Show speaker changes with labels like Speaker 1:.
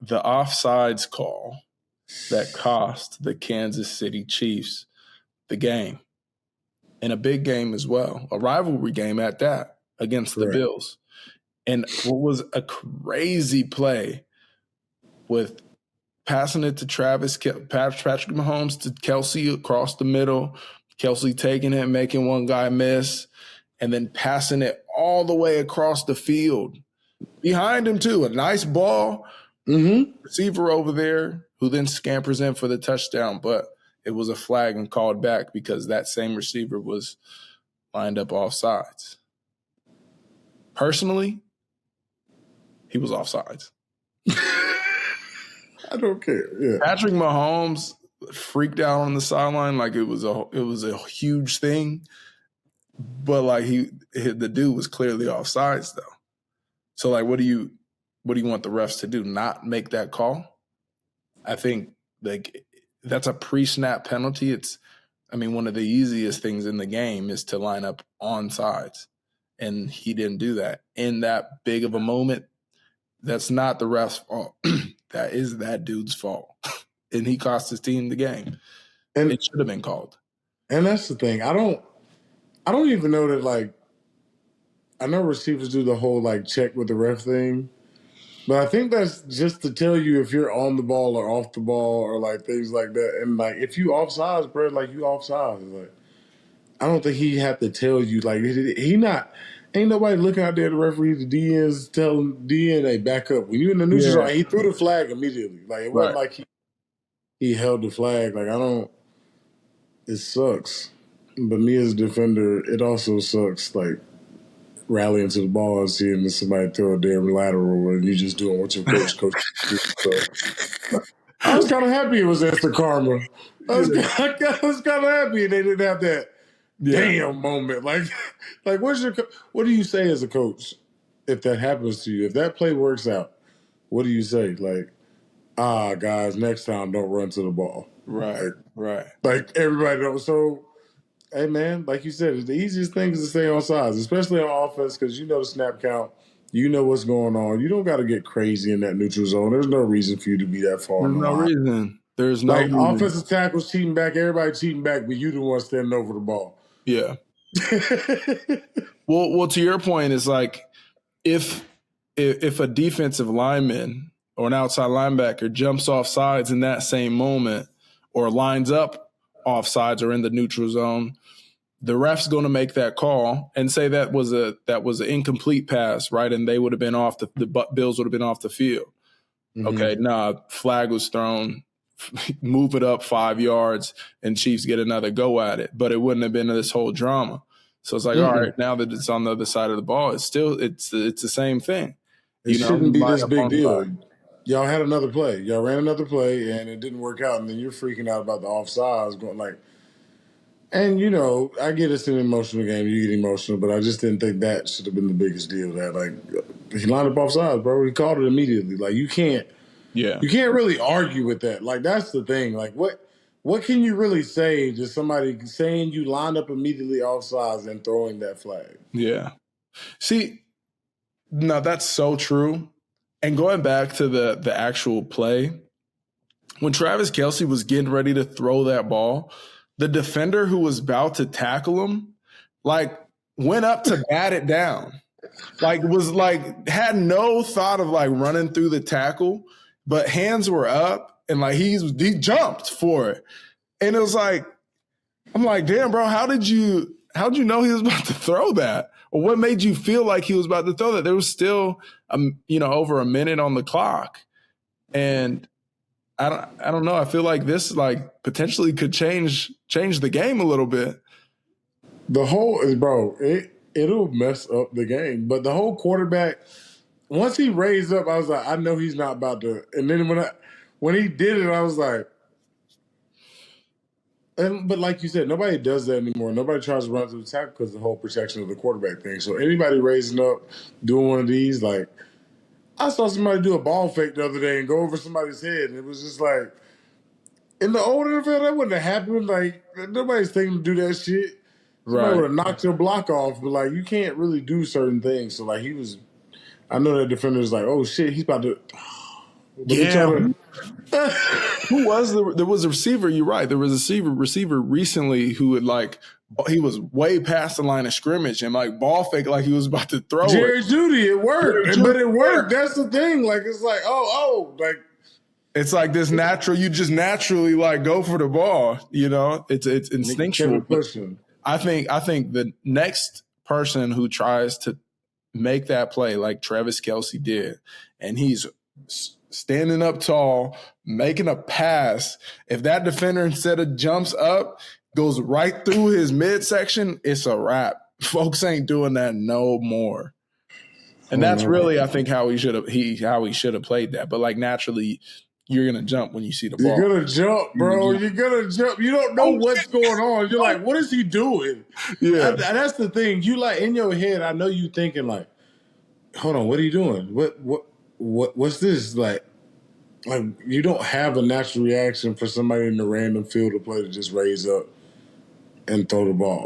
Speaker 1: the offsides call that cost the Kansas City Chiefs the game, and a big game as well, a rivalry game at that against the Bills. And what was a crazy play with passing it to Patrick Mahomes to Kelce across the middle, Kelce taking it, making one guy miss, and then passing it all the way across the field. Behind him, too, a nice ball. Receiver over there who then scampers in for the touchdown, but it was a flag and called back because that same receiver was lined up offsides. Personally, he was offsides.
Speaker 2: I don't care. Yeah.
Speaker 1: Patrick Mahomes freaked out on the sideline like it was a huge thing, but like the dude was clearly offsides though. So like, what do you want the refs to do? Not make that call? I think like that's a pre-snap penalty. One of the easiest things in the game is to line up on sides, and he didn't do that in that big of a moment. That's not the ref's fault. That is that dude's fault. And he cost his team the game. And it should have been called.
Speaker 2: And that's the thing. I don't even know that, like, I know receivers do the whole, like, check with the ref thing. But I think that's just to tell you if you're on the ball or off the ball or, like, things like that. And, like, if you offsides, bro, like, you offsides. Like, I don't think he had to tell you. Like, ain't nobody looking out there at the referee. The DNs telling DN, hey, back up. When you in the neutral zone, he threw the flag immediately. Like, it wasn't like he held the flag. Like, it sucks. But me as a defender, it also sucks, like, rallying to the ball and seeing somebody throw a damn lateral and you just doing what your coach so, I was kind of happy it was instant karma. I was kind of happy they didn't have that damn moment. Like what do you say as a coach if that happens to you? If that play works out, what do you say? Like, guys, next time don't run to the ball.
Speaker 1: Right.
Speaker 2: Like everybody knows. So, hey, man, like you said, the easiest thing is to stay on sides, especially on offense, because you know the snap count. You know what's going on. You don't got to get crazy in that neutral zone. There's no reason for you to be that far.
Speaker 1: There's no reason.
Speaker 2: Offensive tackles cheating back, everybody cheating back, but you the one standing over the ball.
Speaker 1: Yeah. Well, to your point, it's like if a defensive lineman or an outside linebacker jumps off sides in that same moment or lines up off sides or in the neutral zone, the ref's going to make that call and say that was an incomplete pass, right? And they would have been off the Bills would have been off the field. Okay, flag was thrown, move it up 5 yards, and Chiefs get another go at it. But it wouldn't have been this whole drama. So it's like, all right, now that it's on the other side of the ball, it's the same thing.
Speaker 2: It shouldn't be this big deal. Y'all had another play. Y'all ran another play, and it didn't work out, and then you're freaking out about the offsides, going like – and, you know, I get it's an emotional game. You get emotional, but I just didn't think that should have been the biggest deal. That, like, he lined up offsides, bro. He called it immediately. Like, you can't really argue with that. Like, that's the thing. Like, what can you really say to somebody saying you lined up immediately offsides and throwing that flag?
Speaker 1: Yeah. See, no, that's so true. And going back to the actual play, when Travis Kelce was getting ready to throw that ball, the defender who was about to tackle him, like, went up to bat it down. Like, was like, had no thought of like running through the tackle, but hands were up and like he jumped for it. And it was like, I'm like, damn, bro, how'd you know he was about to throw that? Or what made you feel like he was about to throw that? There was still over a minute on the clock. And I don't know. I feel like this like potentially could change the game a little bit.
Speaker 2: The whole it'll mess up the game. But the whole quarterback, once he raised up, I was like, I know he's not about to. And then when he did it, I was like, but like you said, nobody does that anymore. Nobody tries to run to the tackle because of the whole protection of the quarterback thing. So anybody raising up, doing one of these, like. I saw somebody do a ball fake the other day and go over somebody's head, and it was just like, in the old NFL, that wouldn't have happened. Like, nobody's thinking to do that shit. Somebody would have knocked your block off, but, like, you can't really do certain things. So, like, I know that defender was like, oh, shit, he's about to, Let me try
Speaker 1: Yeah.
Speaker 2: to.
Speaker 1: Who was there was a receiver, you're right. There was a receiver recently who would he was way past the line of scrimmage and like ball fake like he was about to throw it.
Speaker 2: Jerry Judy, it worked.
Speaker 1: Jerry
Speaker 2: But
Speaker 1: Jeudy,
Speaker 2: it worked. That's the thing. Like, it's like, like.
Speaker 1: it's like this natural, you just naturally like go for the ball, it's instinctual. I think the next person who tries to make that play like Travis Kelce did, and he's standing up tall, making a pass, if that defender instead of jumps up, goes right through his midsection, it's a wrap. Folks ain't doing that no more. And that's really, I think, how he should have played that. But like naturally, you're gonna jump when you see the ball.
Speaker 2: You're gonna jump, bro. You're gonna jump. You don't know what's going on. You're like, what is he doing?
Speaker 1: Yeah,
Speaker 2: that's the thing. You like in your head. I know you thinking like, hold on, what are you doing? What's this like? Like you don't have a natural reaction for somebody in the random field of play to just raise up and throw the ball.